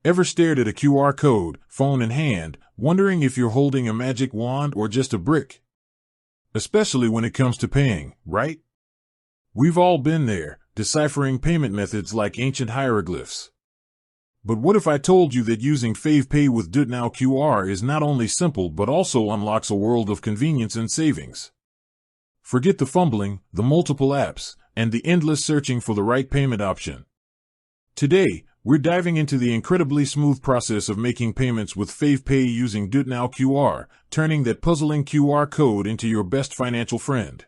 Ever stared at a QR code, phone in hand, wondering if you're holding a magic wand or just a brick? Especially when it comes to paying, right? We've all been there, deciphering payment methods like ancient hieroglyphs. But what if I told you that using FavePay with DuitNow QR is not only simple but also unlocks a world of convenience and savings? Forget the fumbling, the multiple apps, and the endless searching for the right payment option. Today, we're diving into the incredibly smooth process of making payments with FavePay using DuitNow QR, turning that puzzling QR code into your best financial friend.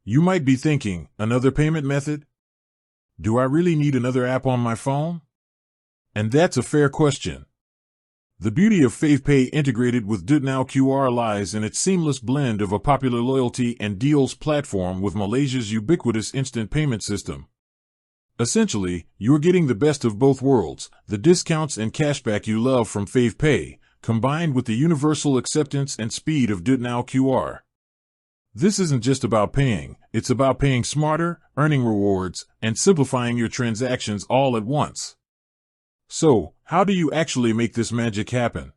You might be thinking, another payment method? Do I really need another app on my phone? And that's a fair question. The beauty of FavePay integrated with DuitNow QR lies in its seamless blend of a popular loyalty and deals platform with Malaysia's ubiquitous instant payment system. Essentially, you're getting the best of both worlds, the discounts and cashback you love from FavePay, combined with the universal acceptance and speed of DuitNow QR. This isn't just about paying, it's about paying smarter, earning rewards, and simplifying your transactions all at once. So, how do you actually make this magic happen?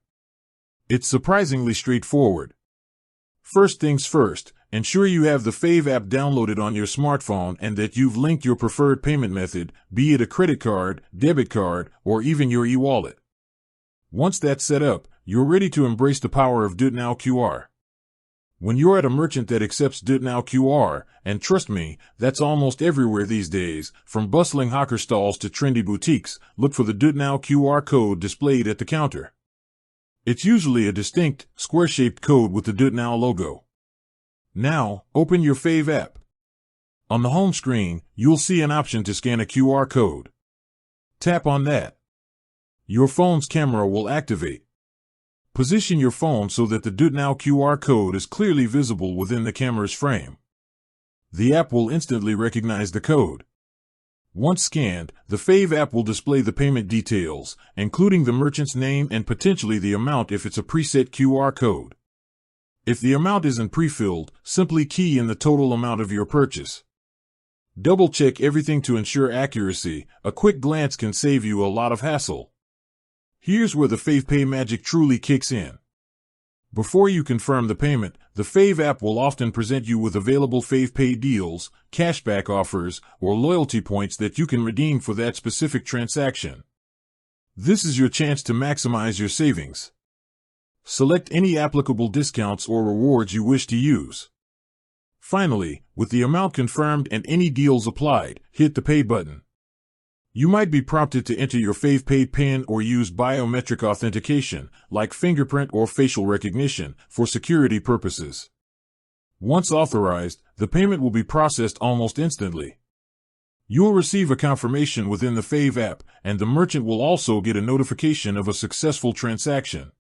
It's surprisingly straightforward. First things first, ensure you have the Fave app downloaded on your smartphone and that you've linked your preferred payment method, be it a credit card, debit card, or even your e-wallet. Once that's set up, you're ready to embrace the power of DuitNow QR. When you're at a merchant that accepts DuitNow QR, and trust me, that's almost everywhere these days, from bustling hawker stalls to trendy boutiques, look for the DuitNow QR code displayed at the counter. It's usually a distinct, square-shaped code with the DuitNow logo. Now, open your Fave app. On the home screen, you'll see an option to scan a QR code. Tap on that. Your phone's camera will activate. Position your phone so that the DuitNow QR code is clearly visible within the camera's frame. The app will instantly recognize the code. Once scanned, the Fave app will display the payment details, including the merchant's name and potentially the amount if it's a preset QR code. If the amount isn't pre-filled, simply key in the total amount of your purchase. Double-check everything to ensure accuracy. A quick glance can save you a lot of hassle. Here's where the FavePay magic truly kicks in. Before you confirm the payment, the Fave app will often present you with available FavePay deals, cashback offers, or loyalty points that you can redeem for that specific transaction. This is your chance to maximize your savings. Select any applicable discounts or rewards you wish to use. Finally, with the amount confirmed and any deals applied, hit the Pay button. You might be prompted to enter your FavePay PIN or use biometric authentication, like fingerprint or facial recognition, for security purposes. Once authorized, the payment will be processed almost instantly. You'll receive a confirmation within the Fave app, and the merchant will also get a notification of a successful transaction.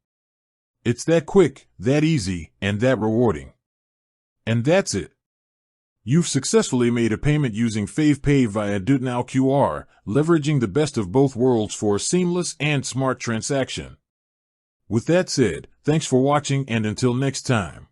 It's that quick, that easy, and that rewarding. And that's it. You've successfully made a payment using FavePay via DuitNow QR, leveraging the best of both worlds for a seamless and smart transaction. With that said, thanks for watching and until next time.